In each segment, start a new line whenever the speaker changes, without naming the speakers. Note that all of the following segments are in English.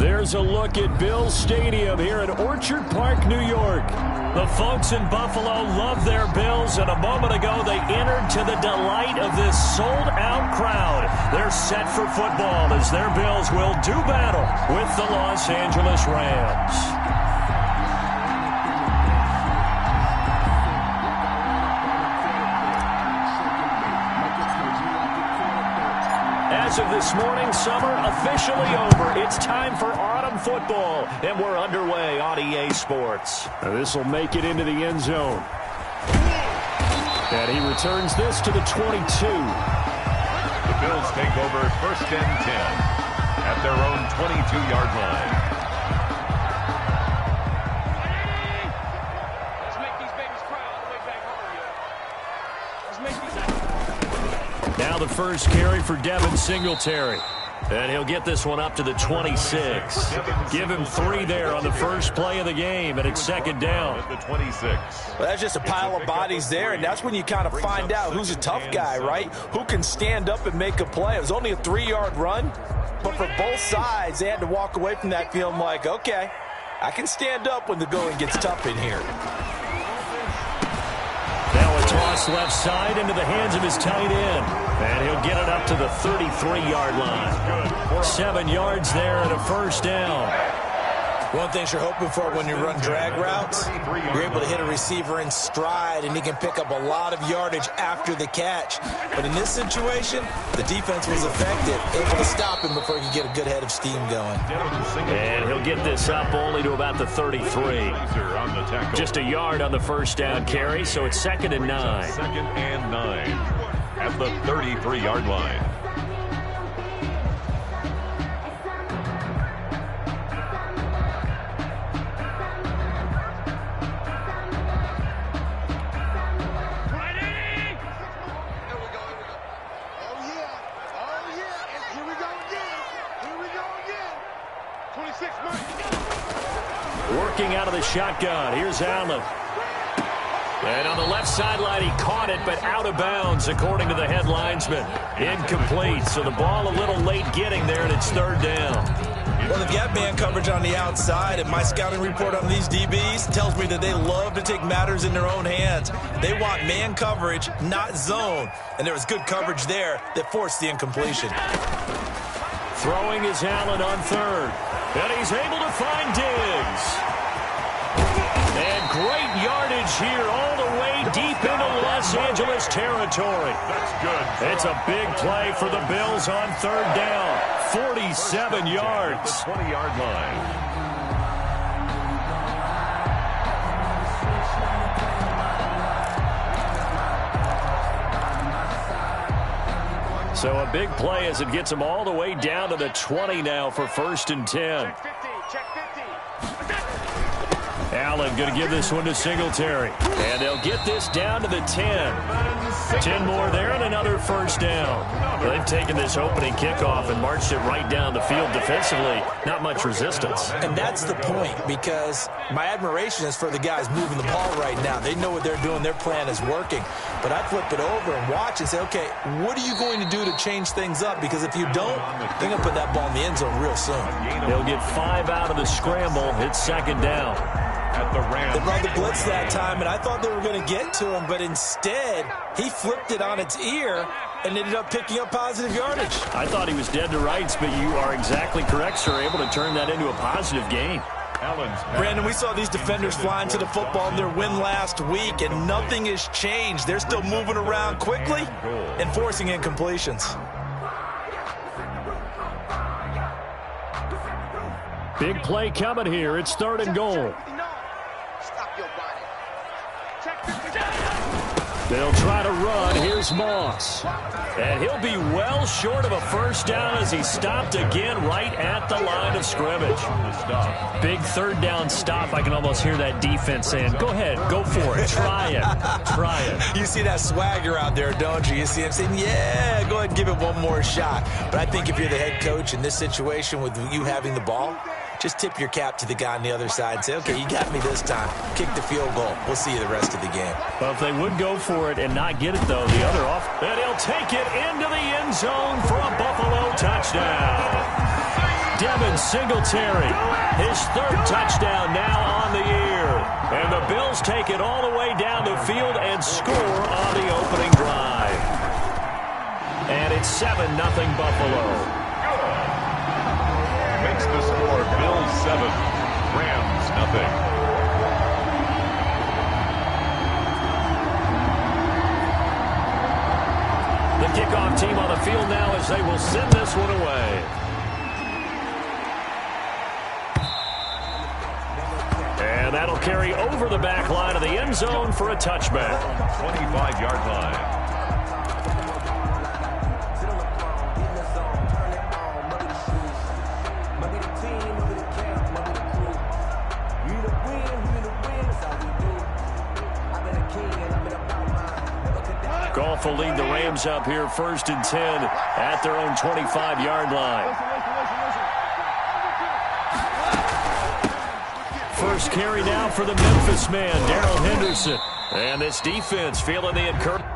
There's a look at Bills Stadium here in Orchard Park, New York. The folks in Buffalo love their Bills, and a moment ago they entered to the delight of this sold-out crowd. They're set for football as their Bills will do battle with the Los Angeles Rams. As of this morning, summer officially over. It's time for autumn football, and we're underway on EA Sports. This will make it into the end zone. And he returns this to the 22.
The Bills take over 1st and 10 at their own 22-yard line.
Now the first carry for Devin Singletary. And he'll get this one up to the 26. Give him 3 there on the first play of the game, and it's 2nd down.
At the 26.
Well, that's just a pile of bodies there, and that's when you kind of find out who's a tough guy, right? Who can stand up and make a play. It was only a 3-yard run, but for both sides, they had to walk away from that feeling like, okay, I can stand up when the going gets tough in here.
Now a toss left side into the hands of his tight end. And he'll get it up to the 33-yard line. 7 yards there and a 1st down.
One thing you're hoping for when you run drag routes, you're able to hit a receiver in stride, and he can pick up a lot of yardage after the catch. But in this situation, the defense was effective, able to stop him before he could get a good head of steam going.
And he'll get this up only to about the 33. Just a yard on the 1st down carry, so it's 2nd and 9.
2nd and 9 at the 33-yard line.
Working out of the shotgun. Here's Allen. And on the left sideline, he caught it, but out of bounds, according to the head linesman. Incomplete, so the ball a little late getting there, and it's 3rd down.
Well, they've got man coverage on the outside, and my scouting report on these DBs tells me that they love to take matters in their own hands. They want man coverage, not zone. And there was good coverage there that forced the incompletion.
Throwing is Allen on 3rd. And he's able to find Diggs. And great yardage here all the way deep into Los Angeles territory.
That's good.
It's a big play for the Bills on 3rd down. 47 yards.
20-yard line.
So a big play as it gets them all the way down to the 20 now for 1st and 10. Allen going to give this one to Singletary. And they'll get this down to the 10. 10 more there and another 1st down. They've taken this opening kickoff and marched it right down the field defensively. Not much resistance.
And that's the point, because my admiration is for the guys moving the ball right now. They know what they're doing. Their plan is working. But I flip it over and watch and say, okay, what are you going to do to change things up? Because if you don't, they're going to put that ball in the end zone real soon.
They'll get 5 out of the scramble. It's 2nd down.
At the Rams.
They brought the blitz that time, and I thought they were going to get to him, but instead, he flipped it on its ear and ended up picking up positive yardage.
I thought he was dead to rights, but you are exactly correct, sir. Able to turn that into a positive gain.
Brandon, we saw these defenders flying to the football in their win last week, and nothing has changed. They're still moving around quickly and forcing incompletions.
Big play coming here. It's 3rd and goal. They'll try to run. Here's Moss. And he'll be well short of a 1st down as he stopped again right at the line of scrimmage. Big 3rd down stop. I can almost hear that defense saying, go ahead, go for it. Try it. Try it.
You see that swagger out there, don't you? You see him saying, yeah, go ahead and give it one more shot. But I think if you're the head coach in this situation with you having the ball, just tip your cap to the guy on the other side and say, okay, you got me this time. Kick the field goal. We'll see you the rest of the game.
Well, if they would go for it and not get it, though, the other off, and he'll take it into the end zone for a Buffalo touchdown. Devin Singletary, his third touchdown now on the year. And the Bills take it all the way down the field and score on the opening drive. And it's 7-0 Buffalo.
Makes the score Bills 7, Rams nothing.
The kickoff team on the field now as they will send this one away. And that'll carry over the back line of the end zone for a touchback.
25-yard line.
Goff will lead the Rams up here 1st and 10 at their own 25-yard line. First carry now for the Memphis man, Darrell Henderson. And this defense feeling the encouragement.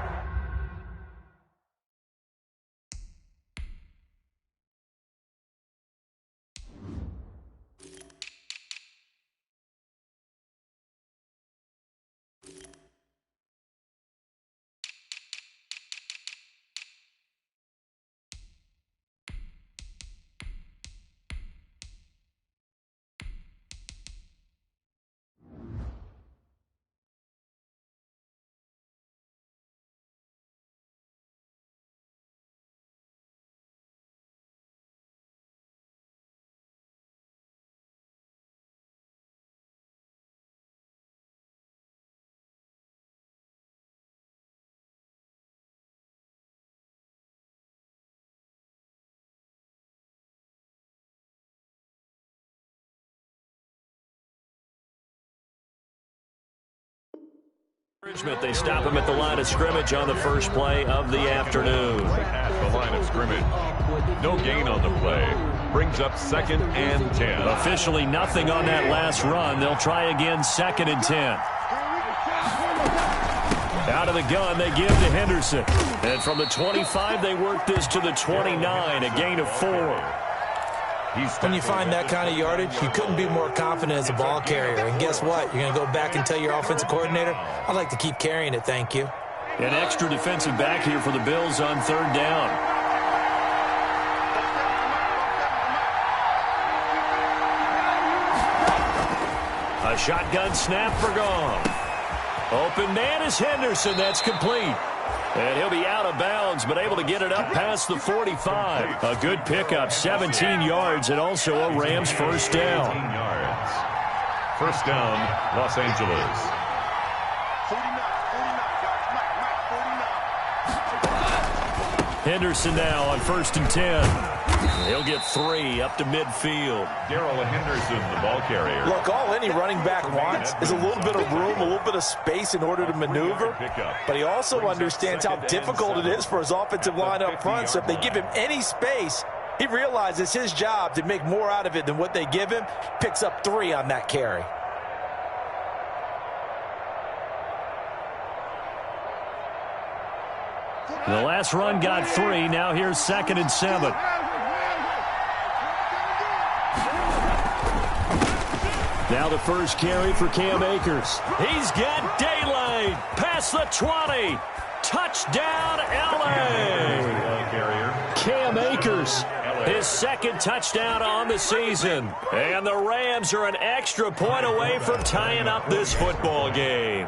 They stop him at the line of scrimmage on the first play of the afternoon.
At the line of scrimmage. No gain on the play. Brings up 2nd and 10.
Officially nothing on that last run. They'll try again 2nd and 10. Out of the gun, they give to Henderson. And from the 25, they work this to the 29, a gain of 4.
When you find that kind of yardage, you couldn't be more confident as a ball carrier. And guess what? You're going to go back and tell your offensive coordinator, I'd like to keep carrying it, thank you.
An extra defensive back here for the Bills on 3rd down. A shotgun snap for Goff. Open man is Henderson. That's complete. And he'll be out of bounds, but able to get it up past the 45. A good pickup, 17 yards, and also a Rams first down.
17 yards. First down, Los Angeles.
Henderson now on 1st and 10. He'll get 3 up to midfield.
Darrell Henderson, the ball carrier.
Look, all any running back wants is a little bit of room, a little bit of space in order to maneuver. But he also understands how difficult it is for his offensive line up front. So if they give him any space, he realizes his job to make more out of it than what they give him. Picks up 3 on that carry.
The last run got 3. Now here's 2nd and 7. Now the first carry for Cam Akers. He's got daylight. Past the 20. Touchdown, L.A. Cam Akers, his 2nd touchdown on the season. And the Rams are an extra point away from tying up this football game.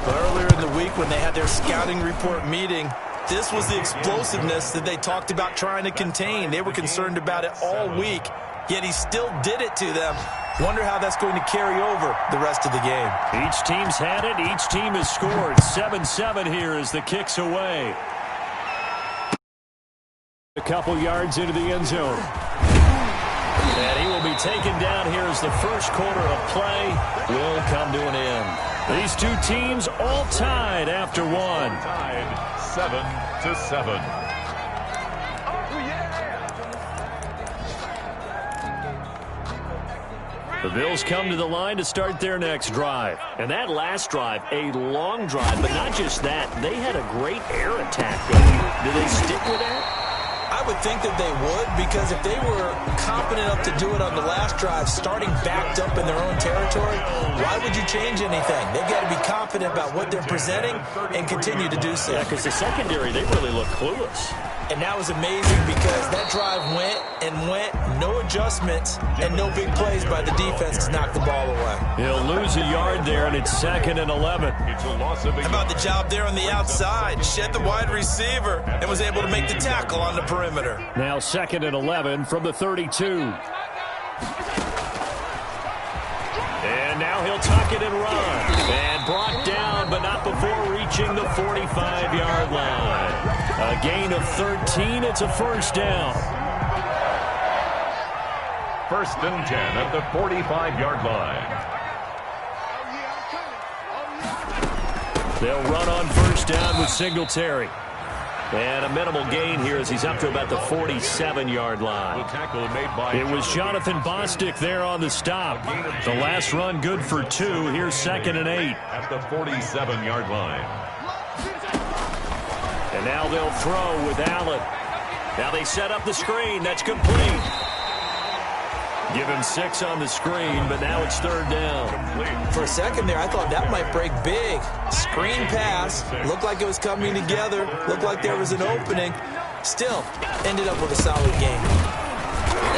Earlier in the week when they had their scouting report meeting, this was the explosiveness that they talked about trying to contain. They were concerned about it all week, yet he still did it to them. Wonder how that's going to carry over the rest of the game.
Each team's had it. Each team has scored. 7-7 here as the kick's away. A couple yards into the end zone. And he will be taken down here as the first quarter of play will come to an end. These two teams all tied after one.
Tied 7-7.
The Bills come to the line to start their next drive. And that last drive, a long drive, but not just that. They had a great air attack going. Do they stick with that?
I would think that they would, because if they were confident enough to do it on the last drive, starting backed up in their own territory, why would you change anything? They've got to be confident about what they're presenting and continue to do so.
Yeah, because the secondary, they really look clueless.
And that was amazing because that drive went and went, no adjustments, and no big plays by the defense to knock the ball away.
He'll lose a yard there, and it's 2nd and 11.
It's a loss of a
How about the job there on the outside? Shed the wide receiver and was able to make the tackle on the perimeter.
Now 2nd and 11 from the 32. And now he'll tuck it and run. And brought down, but not before reaching the 45-yard line. A gain of 13. It's a first down.
1st and 10 at the 45-yard line.
They'll run on first down with Singletary. And a minimal gain here as he's up to about the 47-yard line.
The tackle made by
It was Jonathan Bostic there on the stop. The last run good for 2. Here's 2nd and 8.
at the 47-yard line.
And now they'll throw with Allen. Now they set up the screen. That's complete. Give him 6 on the screen, but now it's 3rd down.
For a second there, I thought that might break big. Screen pass. Looked like it was coming together. Looked like there was an opening. Still, ended up with a solid game.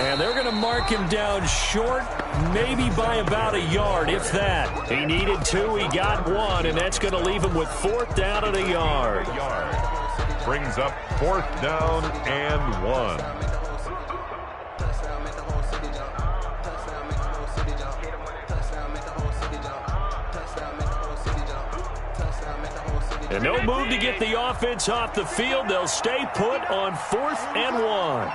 And they're going to mark him down short, maybe by about a yard, if that. He needed 2. He got 1, and that's going to leave him with 4th down and a yard.
Brings up 4th down and 1.
And no move to get the offense off the field. They'll stay put on 4th and 1.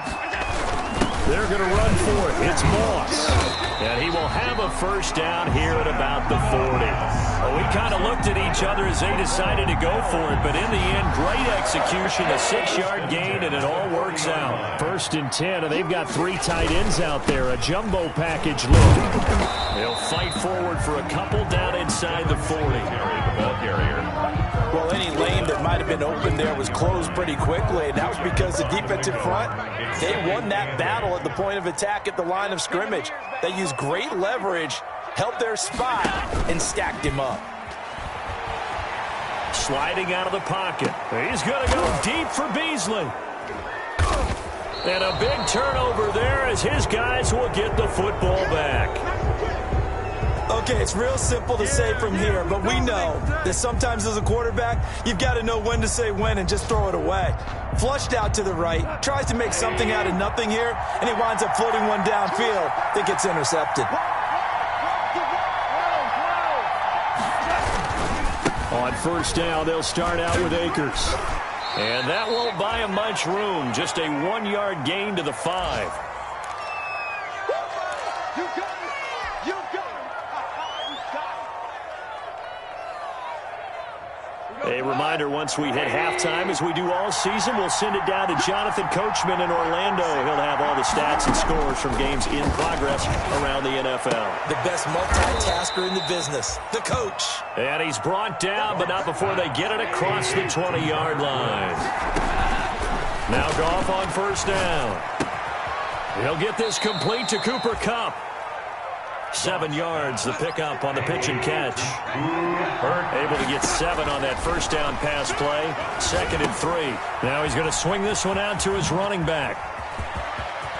They're going to run for it. It's Moss. And he will have a first down here at about the 40. Well, we kind of looked at each other as they decided to go for it. But in the end, great execution, a 6-yard gain, and it all works out. 1st and 10, and they've got 3 tight ends out there. A jumbo package look. They'll fight forward for a couple down inside the 40.
The ball carrier.
Well, any lane that might have been open there was closed pretty quickly, and that was because the defensive front, they won that battle at the point of attack at the line of scrimmage. They used great leverage, held their spot, and stacked him up.
Sliding out of the pocket. He's going to go deep for Beasley. And a big turnover there as his guys will get the football back.
Okay, it's real simple to say from here, but we know that sometimes as a quarterback, you've got to know when to say when and just throw it away. Flushed out to the right, tries to make something out of nothing here, and he winds up floating one downfield that gets intercepted.
On first down, they'll start out with Akers. And that won't buy him much room. Just a 1-yard gain to the 5. A reminder, once we hit halftime, as we do all season, we'll send it down to Jonathan Coachman in Orlando. He'll have all the stats and scores from games in progress around the NFL.
The best multitasker in the business, the coach.
And he's brought down, but not before they get it across the 20-yard line. Now Goff on first down. He'll get this complete to Cooper Kupp. 7 yards, the pickup on the pitch and catch. Able to get 7 on that first down pass play. 2nd and 3. Now he's going to swing this one out to his running back.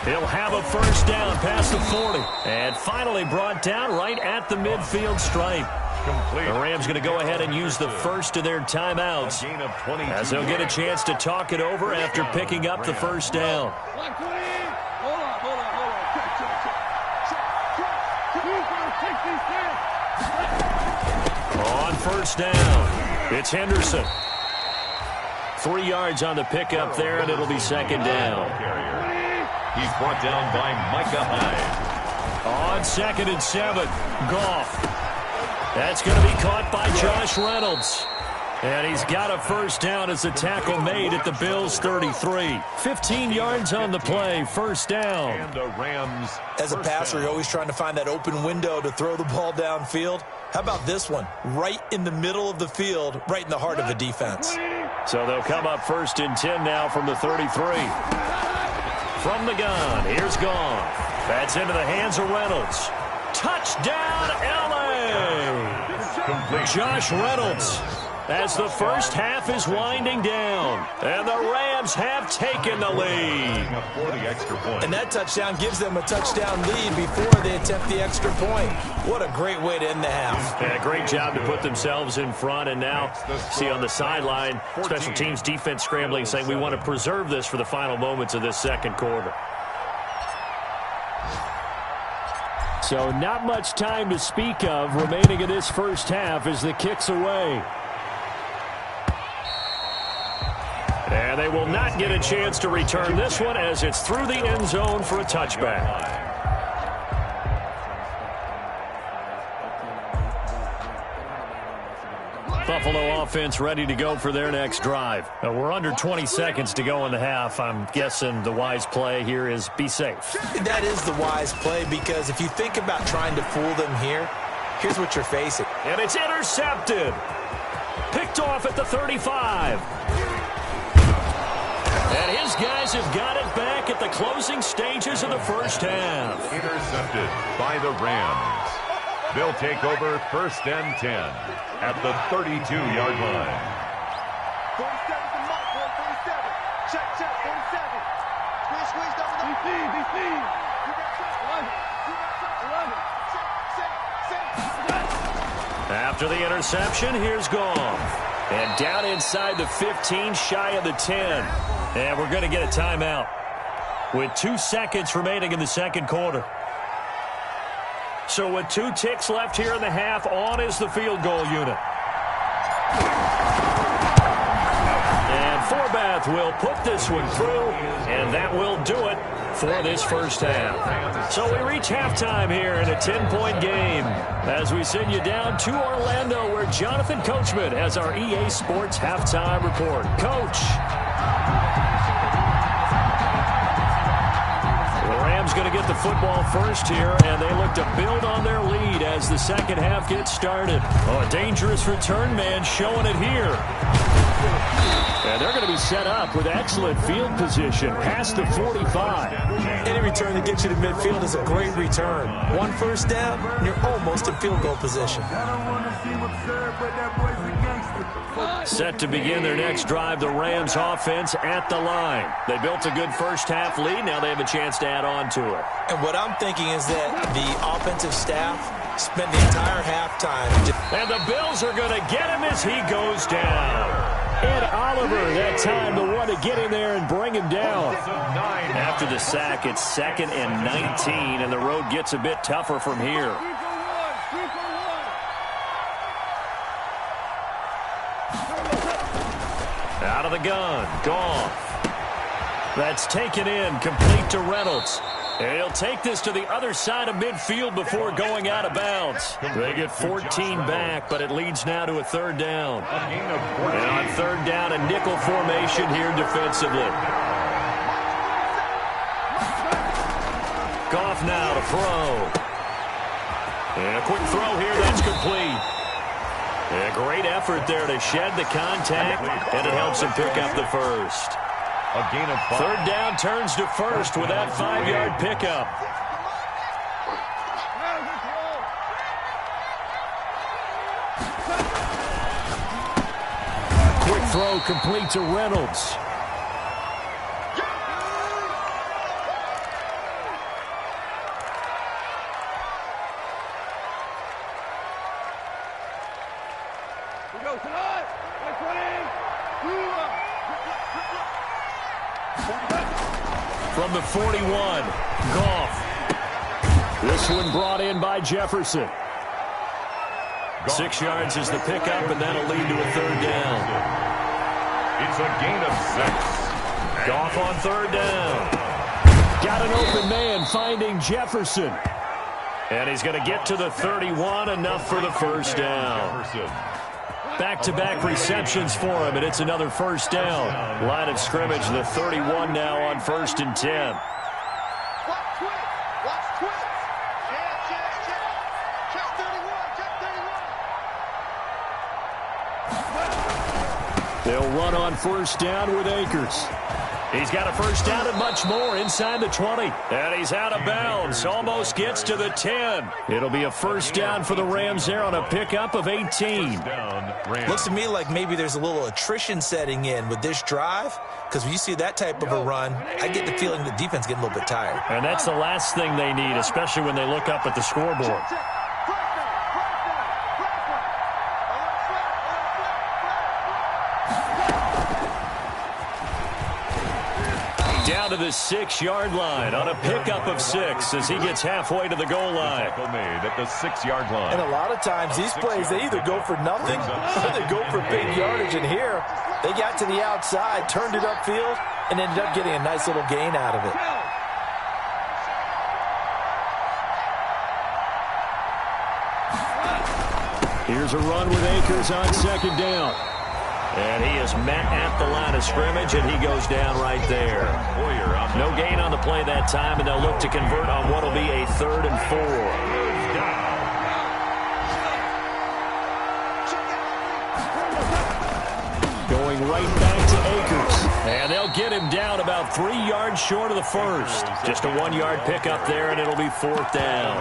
He'll have a first down past the 40. And finally brought down right at the midfield stripe. The Rams going to go ahead and use the first of their timeouts, as they'll get a chance to talk it over after picking up the first down. On first down, it's Henderson. 3 yards on the pickup there, and it'll be 2nd down.
He's brought down by Micah Hyde.
On 2nd and 7, Goff. That's going to be caught by Josh Reynolds. And he's got a first down as the tackle made at the Bills' 33. 15 yards on the play, first down.
And the Rams.
As a passer, you're always trying to find that open window to throw the ball downfield. How about this one? Right in the middle of the field, right in the heart of the defense.
So they'll come up 1st and 10 now from the 33. From the gun, here's Goff. That's into the hands of Reynolds. Touchdown, L.A.
Complete.
Josh Reynolds, as the first half is winding down, and the Rams have taken the lead.
For the extra point.
And that touchdown gives them a touchdown lead before they attempt the extra point. What a great way to end the half.
Yeah, great job to put themselves in front, and now see on the sideline, special teams defense scrambling, saying we want to preserve this for the final moments of this second quarter. So not much time to speak of remaining in this first half as the kick's away. And they will not get a chance to return this one as it's through the end zone for a touchback. Buffalo offense ready to go for their next drive. We're under 20 seconds to go in the half. I'm guessing the wise play here is be safe.
That is the wise play, because if you think about trying to fool them here, here's what you're facing.
And it's intercepted. Picked off at the 35. And his guys have got it back at the closing stages of the first half.
Intercepted by the Rams. They'll take over first and 10 at the 32-yard line.
47 to Mike, 47. Check, 47. Squeeze, double. DC. You got touch. 11.
After the interception, here's Goff. And down inside the 15, shy of the 10. And we're going to get a timeout with 2 seconds remaining in the second quarter. So with 2 ticks left here in the half, on is the field goal unit. And Forbath will put this one through, and that will do it for this first half. So we reach halftime here in a 10-point game as we send you down to Orlando, where Jonathan Coachman has our EA Sports halftime report. Coach. Rams going to get the football first here, and they look to build on their lead as the second half gets started. Oh, a dangerous return man showing it here. And they're going to be set up with excellent field position past the 45.
Any return that gets you to midfield is a great return. 1 first down, and you're almost in field goal position.
Set to begin their next drive, the Rams offense at the line. They built a good first half lead. Now they have a chance to add on to it.
And what I'm thinking is that the offensive staff spent the entire halftime.
And the Bills are going to get him as he goes down. Ed Oliver, that time, the one to get in there and bring him down. After the sack, it's 2nd and 19, and the road gets a bit tougher from here. Out of the gun, Goff. That's taken in, complete to Reynolds. And he'll take this to the other side of midfield before going out of bounds. They get 14 back, but it leads now to a 3rd down. And on 3rd down, a nickel formation here defensively. Goff now to throw. And a quick throw here, that's complete. A great effort there to shed the contact, and it helps him pick up the first.
A gain of 5.
3rd down turns to first with that 5-yard pickup. Quick throw complete to Reynolds. From the 41, Goff. This one brought in by Jefferson. 6 yards is the pickup, and that'll lead to a 3rd down.
It's a gain of 6.
Goff on 3rd down. Got an open man finding Jefferson. And he's going to get to the 31, enough for the first down. Back-to-back receptions for him, and it's another first down. Line of scrimmage, the 31 now on 1st and 10. They'll run on first down with Akers. He's got a first down and much more inside the 20. And he's out of bounds. Almost gets to the 10. It'll be a first down for the Rams there on a pickup of 18.
Looks to me like maybe there's a little attrition setting in with this drive, because when you see that type of a run, I get the feeling the defense getting a little bit tired.
And that's the last thing they need, especially when they look up at the scoreboard. Down to the 6-yard line on a pickup of 6 as he gets halfway to the goal line.
Tackle made at the 6-yard line.
And a lot of times these plays, they either go for nothing or they go for big yardage. And here, they got to the outside, turned it upfield, and ended up getting a nice little gain out of it.
Here's a run with Akers on second down. And he is met at the line of scrimmage, and he goes down right there. No gain on the play that time, and they'll look to convert on what will be a 3rd and 4. Going right back to Akers. And they'll get him down about 3 yards short of the first. Just a 1-yard pickup there, and it'll be 4th down.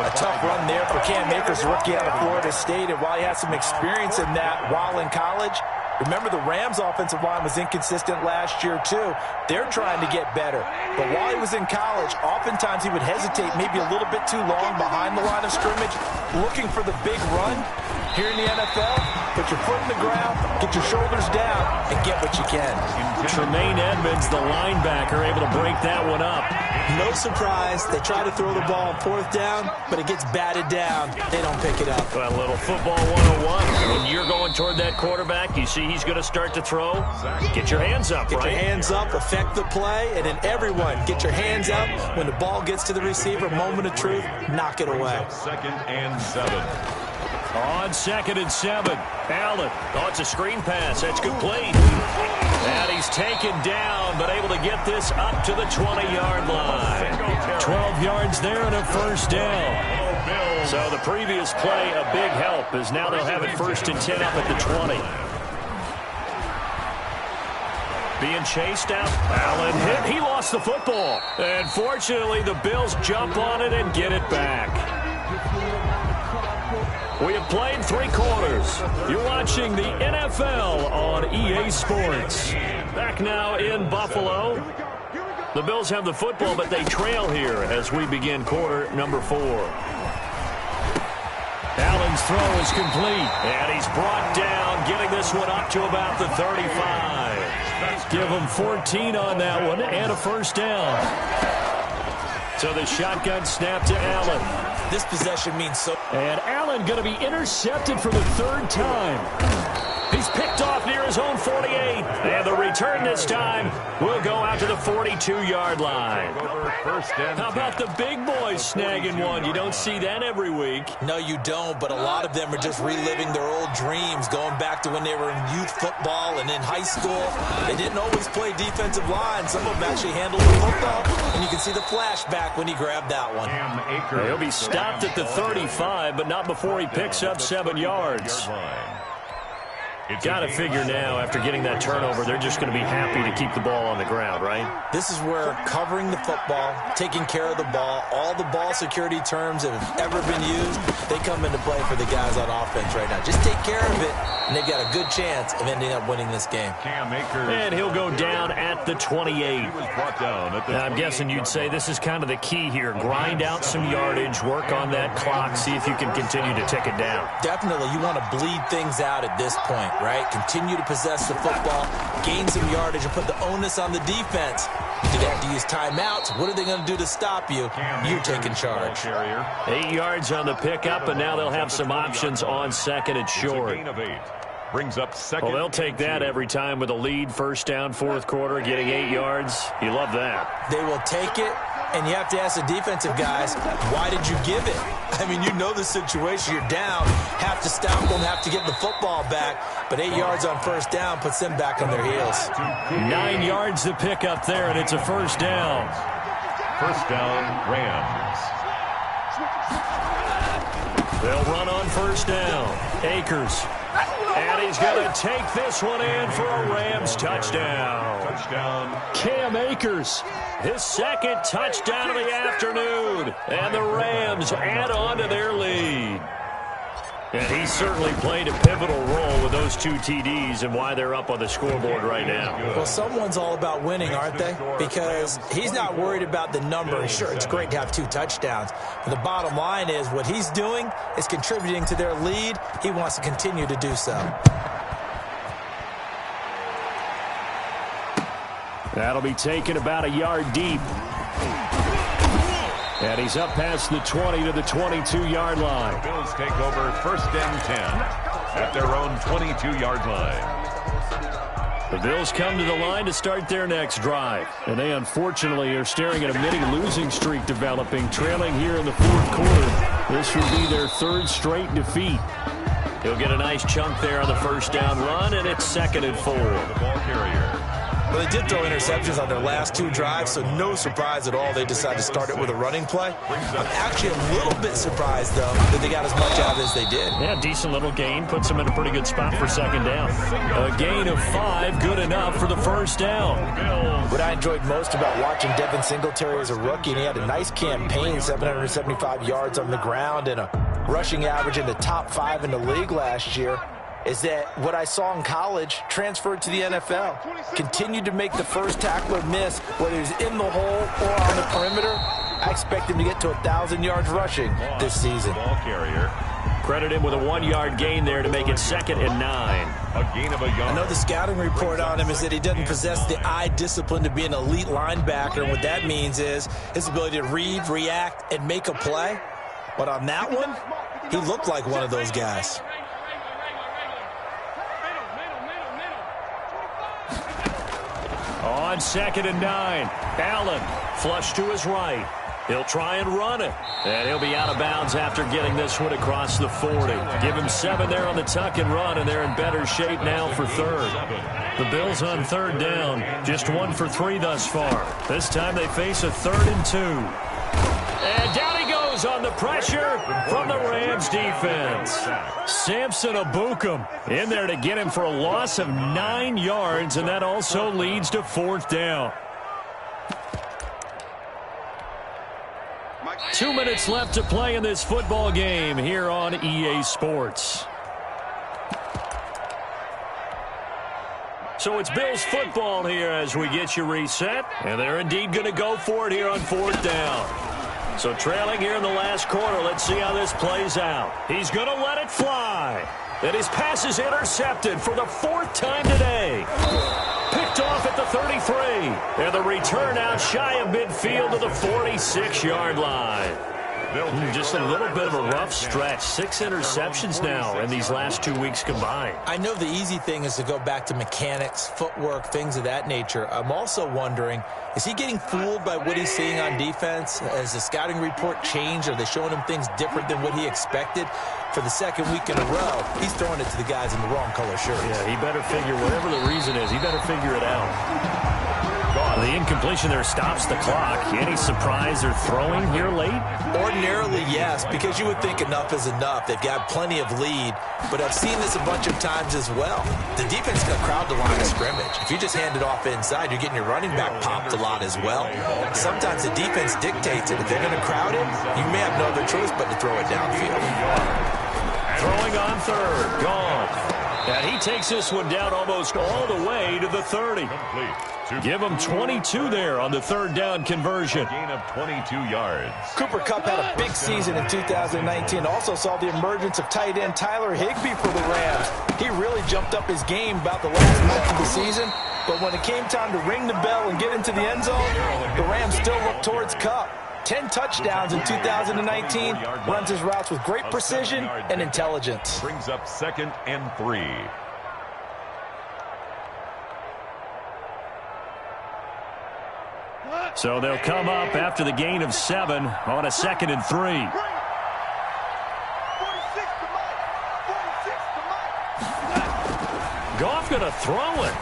A tough run there for Cam Akers, rookie out of Florida State. And while he has some experience in that while in college, remember, the Rams' offensive line was inconsistent last year, too. They're trying to get better. But while he was in college, oftentimes he would hesitate maybe a little bit too long behind the line of scrimmage, looking for the big run. Here in the NFL, put your foot in the ground, get your shoulders down, and get what you can.
Tremaine Edmonds, the linebacker, able to break that one up.
No surprise, they try to throw the ball on 4th down, but it gets batted down. They don't pick it up.
Well, a little football 101. When you're going toward that quarterback, you see he's going to start to throw. Get your hands up,
Get
right?
your hands up, affect the play, and then everyone get your hands up. When the ball gets to the receiver, moment of truth, knock it away.
2nd and 7.
On 2nd and 7, Allen. Oh, it's a screen pass. That's complete. And he's taken down, but able to get this up to the 20-yard line. 12 yards there and a first down. So the previous play, a big help, as now they'll have it 1st and 10 up at the 20. Being chased out. Allen hit. He lost the football. And fortunately, the Bills jump on it and get it back. We have played 3 quarters. You're watching the NFL on EA Sports. Back now in Buffalo. The Bills have the football, but they trail here as we begin quarter number 4. Allen's throw is complete, and he's brought down, getting this one up to about the 35. Give him 14 on that one, and a first down. So the shotgun snap to Allen.
This possession means so.
And Allen going to be intercepted for the 3rd time. He's picked off near his own 48. And the return this time will go out to the 42-yard line. How about the big boys snagging one? You don't see that every week.
No, you don't, but a lot of them are just reliving their old dreams, going back to when they were in youth football and in high school. They didn't always play defensive line. Some of them actually handled the football, and you can see the flashback when he grabbed that one.
He'll be stopped at the 35, but not before he picks up 7 yards. Got to figure now, after getting that turnover, they're just going to be happy to keep the ball on the ground, right?
This is where covering the football, taking care of the ball, all the ball security terms that have ever been used, they come into play for the guys on offense right now. Just take care of it, and they've got a good chance of ending up winning this game.
And he'll go down at the 28. Now, I'm guessing you'd say this is kind of the key here. Grind out some yardage, work on that clock, see if you can continue to tick it down.
Definitely, you want to bleed things out at this point, right? Continue to possess the football, gain some yardage, and put the onus on the defense. Do they have to use timeouts? What are they going to do to stop you? You're taking charge.
8 yards on the pickup, and now they'll have some options on 2nd and short.
Brings up 2nd.
Well, they'll take that every time with a lead, 1st down, 4th quarter, getting 8 yards. You love that.
They will take it, and you have to ask the defensive guys, why did you give it? I mean, you know the situation. You're down, have to stop them, have to get the football back, but 8 yards on 1st down puts them back on their heels.
9 yards to pick up there, and it's a 1st down.
1st down, Rams.
They'll run on 1st down. Akers And he's going to take this one in for a Rams touchdown. Cam Akers, his second touchdown of the afternoon. And the Rams add on to their lead. And he certainly played a pivotal role with those 2 TDs and why they're up on the scoreboard right now.
Well, someone's all about winning, aren't they? Because he's not worried about the number. Sure, it's great to have 2 touchdowns. But the bottom line is what he's doing is contributing to their lead. He wants to continue to do so.
That'll be taken about a yard deep. And he's up past the 20 to the 22-yard line.
The Bills take over 1st and 10 at their own 22-yard line.
The Bills come to the line to start their next drive. And they unfortunately are staring at a mini-losing streak developing, trailing here in the 4th quarter. This would be their 3rd straight defeat. He'll get a nice chunk there on the first down run, and it's 2nd and 4.
The ball carrier.
Well, they did throw interceptions on their last 2 drives, so no surprise at all they decided to start it with a running play. I'm actually a little bit surprised, though, that they got as much out of it as they did.
Yeah, decent little gain. Puts them in a pretty good spot for 2nd down. A gain of 5, good enough for the first down.
What I enjoyed most about watching Devin Singletary as a rookie, and he had a nice campaign, 775 yards on the ground and a rushing average in the top 5 in the league last year, is that what I saw in college transferred to the NFL. Continued to make the first tackler miss, whether he's in the hole or on the perimeter. I expect him to get to 1,000 yards rushing this season.
Ball carrier.
Credit him with a 1-yard gain there to make it 2nd and 9.
A gain of a yard.
I know the scouting report on him is that he doesn't possess the eye discipline to be an elite linebacker. And what that means is his ability to read, react, and make a play. But on that one, he looked like one of those guys.
On 2nd and 9, Allen flush to his right. He'll try and run it. And he'll be out of bounds after getting this one across the 40. Give him 7 there on the tuck and run, and they're in better shape now for 3rd. The Bills on 3rd down, just 1 for 3 thus far. This time they face a 3rd and 2. And down he goes on the pressure from the Rams defense. Samson Ebukam in there to get him for a loss of 9 yards, and that also leads to 4th down. 2 minutes left to play in this football game here on EA Sports. So it's Bills football here as we get you reset, and they're indeed going to go for it here on 4th down. So trailing here in the last quarter, let's see how this plays out. He's going to let it fly. And his pass is intercepted for the 4th time today. Picked off at the 33. And the return out shy of midfield to the 46-yard line. Just a little bit of a rough stretch. 6 interceptions now in these last 2 weeks combined.
I know the easy thing is to go back to mechanics, footwork, things of that nature. I'm also wondering, is he getting fooled by what he's seeing on defense? Has the scouting report changed? Are they showing him things different than what he expected? For the 2nd week in a row, he's throwing it to the guys in the wrong color shirts.
Yeah, he better figure, whatever the reason is, he better figure it out. The incompletion there stops the clock. Any surprise they're throwing here late?
Ordinarily, yes, because you would think enough is enough. They've got plenty of lead, but I've seen this a bunch of times as well. The defense can crowd the line of scrimmage. If you just hand it off inside, you're getting your running back popped a lot as well. Sometimes the defense dictates it. If they're going to crowd it, you may have no other choice but to throw it downfield.
Throwing on 3rd, gone. And he takes this one down almost all the way to the 30. Give him 22 there on the 3rd down conversion.
Gain of 22 yards.
Cooper Kupp had a big season in 2019. Also saw the emergence of tight end Tyler Higbee for the Rams. He really jumped up his game about the last month of the season. But when it came time to ring the bell and get into the end zone, the Rams still looked towards Kupp. 10 touchdowns in 2019. Runs his routes with great precision and intelligence.
Brings up 2nd and 3.
So they'll come up after the gain of 7 on a 2nd and 3.
46 to Mike.
Goff going to throw it.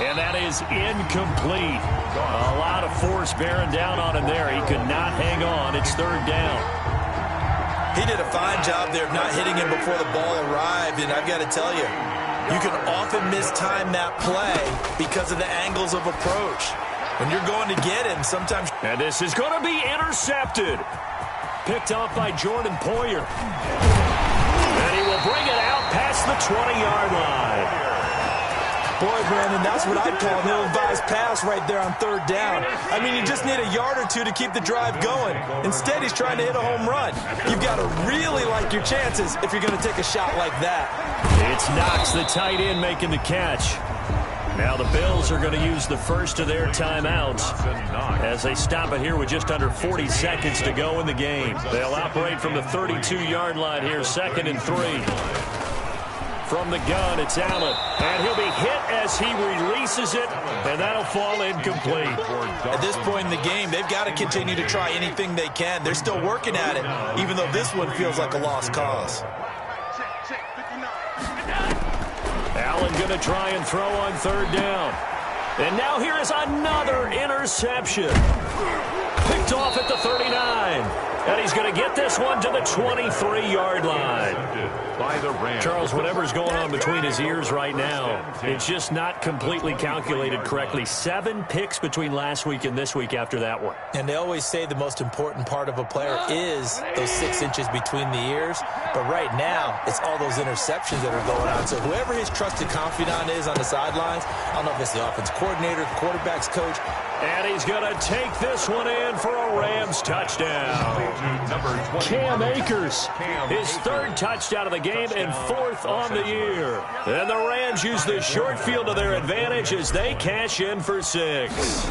And that is incomplete. A lot of force bearing down on him there. He could not hang on. It's 3rd down.
He did a fine job there of not hitting him before the ball arrived, and I've got to tell you, you can often mistime that play because of the angles of approach. When you're going to get him, sometimes...
And this is going to be intercepted. Picked off by Jordan Poyer. And he will bring it out past the 20-yard line.
Boy, Brandon, that's what I'd call an ill-advised pass right there on third down. I mean, you just need a yard or two to keep the drive going. Instead, he's trying to hit a home run. You've got to really like your chances if you're going to take a shot like that.
It's Knox, the tight end, making the catch. Now the Bills are going to use the first of their timeouts as they stop it here with just under 40 seconds to go in the game. They'll operate from the 32-yard line here, 2nd and 3. From the gun, it's Allen, and he'll be hit as he releases it, and that'll fall incomplete.
At this point in the game, they've got to continue to try anything they can. They're still working at it, even though this one feels like a lost cause.
Allen going to try and throw on third down. And now here is another interception. Picked off at the 39. And he's going to get this one to the 23-yard line.
By the Rams.
Charles, whatever's going on between his ears right now, it's just not completely calculated correctly. 7 picks between last week and this week after that one.
And they always say the most important part of a player is those 6 inches between the ears. But right now, it's all those interceptions that are going on. So whoever his trusted confidant is on the sidelines, I don't know if it's the offense coordinator, the quarterback's coach.
And he's going to take this one in for a Rams touchdown. Cam Akers, his 3rd touchdown of the game and 4th on the year. And the Rams use the short field to their advantage as they cash in for 6.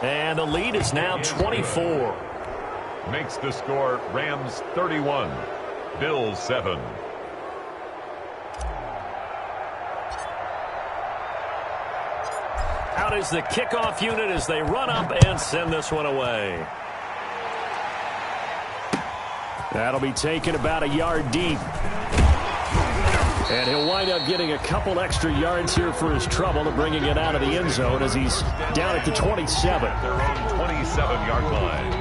And the lead is now 24.
Makes the score Rams 31, Bills 7.
Out is the kickoff unit as they run up and send this one away. That'll be taken about a yard deep. And he'll wind up getting a couple extra yards here for his trouble to bringing it out of the end zone as he's down at the 27.
Their own 27-yard line.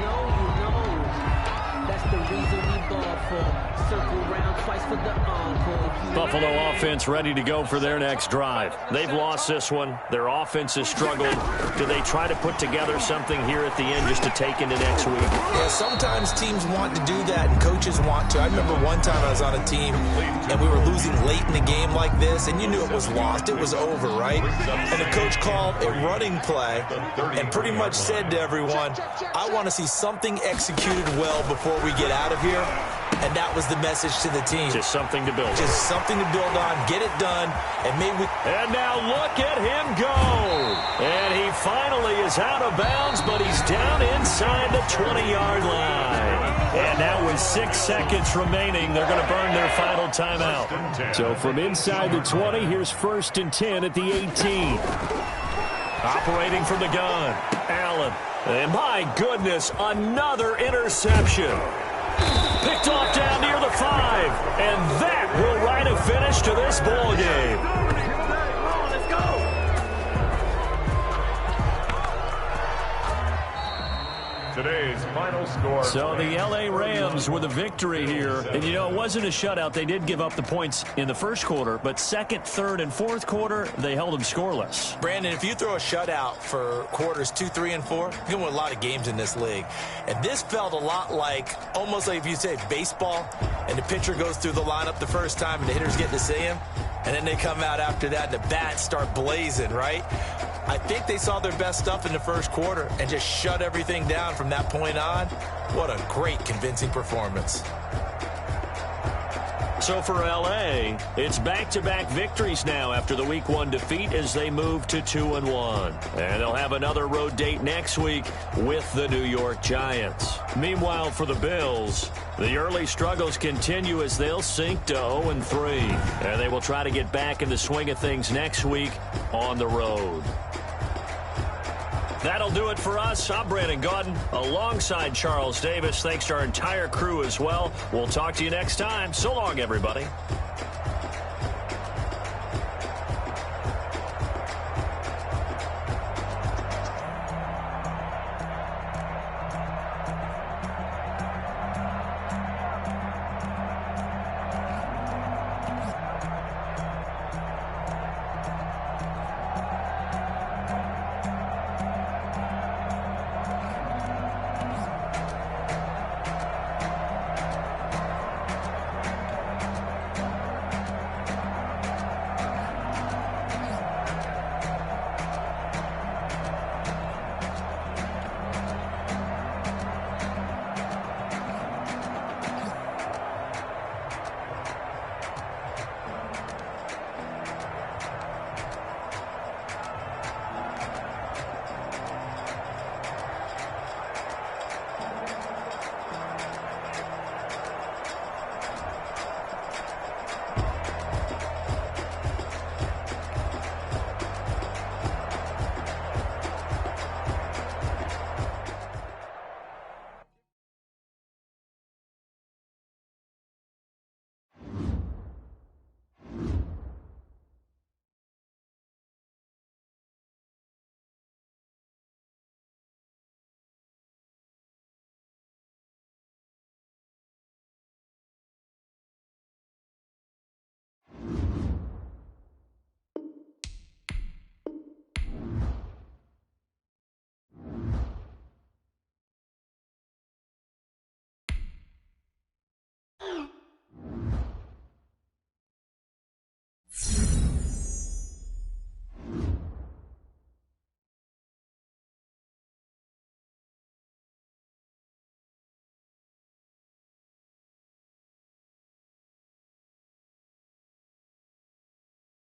That's the reason we ball for. Circle around twice for the encore.
Buffalo offense ready to go for their next drive. They've lost this one. Their offense has struggled. Do they try to put together something here at the end just to take into next week?
Yeah, sometimes teams want to do that and coaches want to. I remember one time I was on a team and we were losing late in the game like this, and you knew it was lost. It was over, right? And the coach called a running play and pretty much said to everyone, I want to see something executed well before we get out of here. And that was the message to the team.
Just something to build on.
Just something to build on, get it done, and maybe...
And now look at him go. And he finally is out of bounds, but he's down inside the 20-yard line. And now with 6 seconds remaining, they're going to burn their final timeout. So from inside the 20, here's 1st and 10 at the 18. Operating from the gun, Allen. And my goodness, another interception. Picked off down near the 5, and that will write a finish to this ball game.
Today's final score.
So the L.A. Rams with a victory here. And, you know, it wasn't a shutout. They did give up the points in the first quarter, but 2nd, 3rd, and 4th quarter, they held them scoreless.
Brandon, if you throw a shutout for quarters 2, 3, and 4, you're going to win a lot of games in this league. And this felt a lot like, almost like if you say baseball, and the pitcher goes through the lineup the first time, and the hitters get to see him, and then they come out after that, and the bats start blazing, right? I think they saw their best stuff in the first quarter and just shut everything down from that point on. What a great, convincing performance.
So for L.A., it's back-to-back victories now after the Week 1 defeat as they move to 2-1. And they'll have another road date next week with the New York Giants. Meanwhile, for the Bills, the early struggles continue as they'll sink to 0-3. And they will try to get back in the swing of things next week on the road. That'll do it for us. I'm Brandon Gaudin alongside Charles Davis. Thanks to our entire crew as well. We'll talk to you next time. So long, everybody.